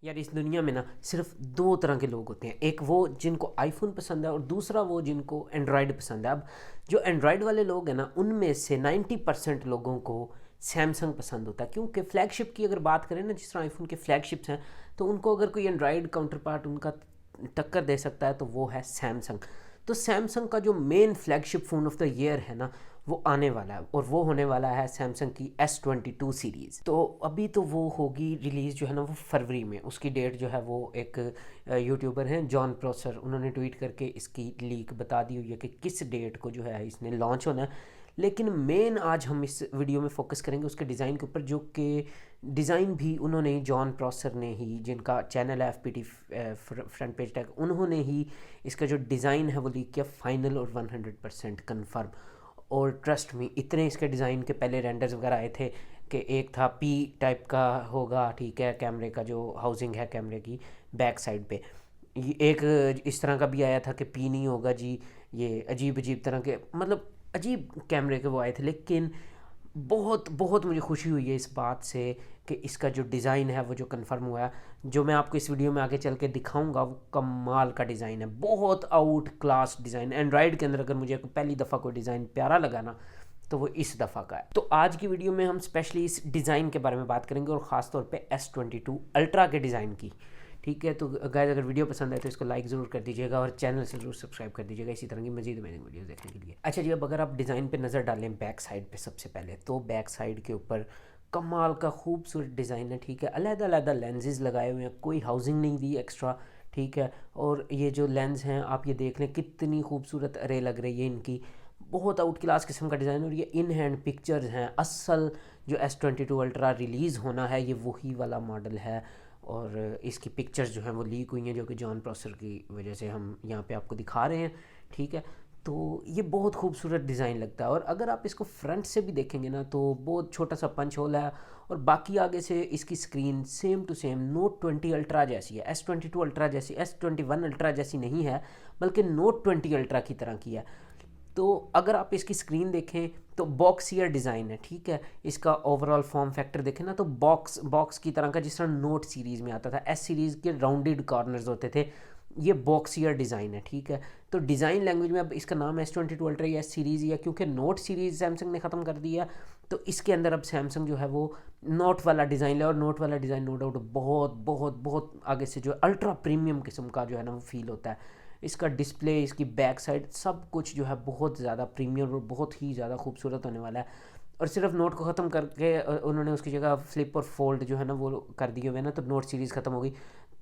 यार इस दुनिया में ना सिर्फ दो तरह के लोग होते हैं, एक वो जिनको आईफोन पसंद है और दूसरा वो जिनको एंड्रॉयड पसंद है। अब जो एंड्रॉयड वाले लोग हैं ना, उनमें से 90% लोगों को सैमसंग पसंद होता है, क्योंकि फ्लैगशिप की अगर बात करें ना, जिस तरह आईफोन के फ्लैगशिप्स हैं, तो उनको अगर कोई एंड्रॉयड काउंटर पार्ट उनका टक्कर दे सकता है तो वो है सैमसंग। तो सैमसंग का जो main flagship phone off the year है ना, वो आने वाला है और वो होने वाला है सैमसंग की S22 सीरीज़। तो अभी तो वो होगी रिलीज़ जो है ना वो फरवरी में। उसकी डेट जो है वो एक यूट्यूबर हैं जॉन प्रोसर, उन्होंने ट्वीट करके इसकी लीक बता दी हुई है कि किस डेट को जो है इसने लॉन्च होना है। लेकिन मेन आज हम इस वीडियो में फोकस करेंगे उसके डिज़ाइन के ऊपर, जो कि डिज़ाइन भी उन्होंने ही, जॉन प्रॉसर ने ही, जिनका चैनल है FPT फ्रंट पेज टेक, उन्होंने ही इसका जो डिज़ाइन है वो लीक किया फाइनल और 100% कन्फर्म। और ट्रस्ट में इतने इसके डिज़ाइन के पहले रेंडर्स वगैरह आए थे कि एक था पी टाइप का होगा, ठीक है, कैमरे का जो हाउसिंग है कैमरे की बैक साइड पे, एक इस तरह का भी आया था कि पी नहीं होगा जी। ये अजीब अजीब तरह के, मतलब अजीब कैमरे के वो आए थे। लेकिन बहुत बहुत मुझे खुशी हुई है इस बात से कि इसका जो डिज़ाइन है वो जो कंफर्म हुआ है, जो मैं आपको इस वीडियो में आगे चल के दिखाऊंगा, वो कमाल का डिज़ाइन है, बहुत आउट क्लास डिज़ाइन। एंड्रॉयड के अंदर अगर मुझे पहली दफ़ा कोई डिज़ाइन प्यारा लगा ना, तो वो इस दफ़ा का है। तो आज की वीडियो में हम स्पेशली इस डिज़ाइन के बारे में बात करेंगे और ख़ास तौर पे S22 अल्ट्रा के डिज़ाइन की। ठीक है, तो गाइस अगर वीडियो पसंद आए तो इसको लाइक ज़रूर कर दीजिएगा और चैनल से ज़रूर सब्सक्राइब कर दीजिएगा इसी तरह की मज़ीद अमेजिंग वीडियोस देखने के लिए। अच्छा जी, अब अगर आप डिज़ाइन पे नज़र डालें बैक साइड पे, सबसे पहले तो बैक साइड के ऊपर कमाल का खूबसूरत डिज़ाइन है। ठीक है, अलग-अलग लेंसेज लगाए हुए हैं, कोई हाउसिंग नहीं दी एक्स्ट्रा। ठीक है, और ये जो लेंस हैं आप ये देख लें कितनी खूबसूरत अरे लग रही है इनकी, बहुत आउट क्लास किस्म का डिज़ाइन। और ये इन हैंड पिक्चर्स हैं, असल जो S22 अल्ट्रा रिलीज़ होना है ये वही वाला मॉडल है। और इसकी पिक्चर्स जो हैं वो लीक हुई हैं, जो कि जॉन प्रोसर की वजह से हम यहाँ पे आपको दिखा रहे हैं। ठीक है, तो ये बहुत खूबसूरत डिज़ाइन लगता है। और अगर आप इसको फ्रंट से भी देखेंगे ना, तो बहुत छोटा सा पंच होल है, और बाकी आगे से इसकी screen same to same note 20 ultra जैसी है, S22 अल्ट्रा जैसी, S21 अल्ट्रा जैसी नहीं है, बल्कि नोट 20 अल्ट्रा की तरह की है। तो अगर आप इसकी स्क्रीन देखें तो बॉक्सियर डिज़ाइन है। ठीक है, इसका ओवरऑल फॉर्म फैक्टर देखें ना, तो बॉक्स बॉक्स की तरह का, जिस तरह नोट सीरीज़ में आता था, S सीरीज़ के राउंडेड कॉर्नर्स होते थे, ये बॉक्सियर डिज़ाइन है। ठीक है, तो डिज़ाइन लैंग्वेज में अब इसका नाम S22 अल्ट्रा या S सीरीज़ ही है, क्योंकि नोट सीरीज़ सैमसंग ने ख़त्म कर दिया। तो इसके अंदर अब सैमसंग जो है वो नोट वाला डिज़ाइन है, और नोट वाला डिज़ाइन नो डाउट बहुत बहुत बहुत आगे से जो अल्ट्रा प्रीमियम किस्म का जो है ना वो फील होता है। इसका डिस्प्ले, इसकी बैक साइड, सब कुछ जो है बहुत ज़्यादा प्रीमियम और बहुत ही ज़्यादा खूबसूरत होने वाला है। और सिर्फ नोट को ख़त्म करके उन्होंने उसकी जगह फ्लिप और फोल्ड जो है ना वो कर दिए हुए ना, तो नोट सीरीज़ ख़त्म हो गई।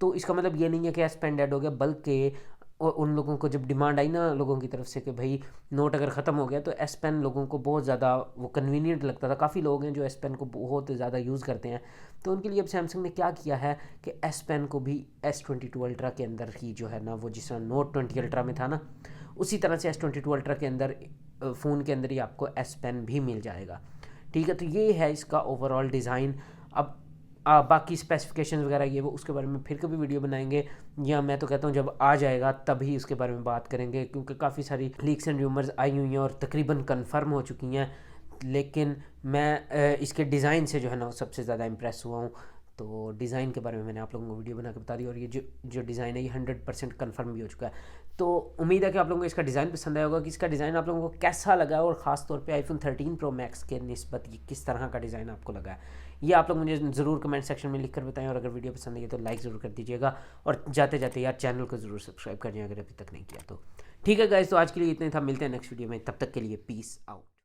तो इसका मतलब ये नहीं है कि S पेन डेड हो गया, बल्कि उन लोगों को जब डिमांड आई ना लोगों की तरफ से कि भाई नोट अगर ख़त्म हो गया, तो S पेन लोगों को बहुत ज़्यादा वो कन्वीनियंट लगता था। काफ़ी लोग हैं जो S पेन को बहुत ज़्यादा यूज़ करते हैं, तो उनके लिए अब सैमसंग ने क्या किया है कि S पेन को भी S22 अल्ट्रा के अंदर ही जो है ना, वो जिस तरह नोट 20 अल्ट्रा में था ना, उसी तरह से S22 अल्ट्रा के अंदर फ़ोन के अंदर ही आपको S पेन भी मिल जाएगा। ठीक है, तो ये है इसका ओवरऑल डिज़ाइन। अब बाकी स्पेसिफिकेशन वगैरह ये वो उसके बारे में फिर कभी वीडियो बनाएंगे, या मैं तो कहता हूँ जब आ जाएगा तभी उसके बारे में बात करेंगे, क्योंकि काफ़ी सारी लीक्स एंड रूमर्स आई हुई हैं और तकरीबन कंफर्म हो चुकी हैं। लेकिन मैं इसके डिज़ाइन से जो है ना सबसे ज़्यादा इम्प्रेस हुआ हूँ। तो डिज़ाइन के बारे में मैंने आप लोगों को वीडियो बना के बता दी, और ये जो डिज़ाइन है ये 100% कन्फर्म भी हो चुका है। तो उम्मीद है कि आप लोगों को इसका डिज़ाइन पसंद आया होगा, कि इसका डिज़ाइन आप लोगों को कैसा लगा, और ख़ास तौर पे आईफोन 13 प्रो मैक्स के निस्बत ये किस तरह का डिज़ाइन आपको लगा है, ये आप लोग मुझे ज़रूर कमेंट सेक्शन में लिख कर बताएं। और अगर वीडियो पसंद आई तो लाइक ज़रूर कर दीजिएगा, और जाते जाते यार चैनल को ज़रूर सब्सक्राइब कर दिया अगर अभी तक नहीं किया तो। ठीक है गाइस, तो आज के लिए इतना ही था, मिलते हैं नेक्स्ट वीडियो में, तब तक के लिए पीस आउट।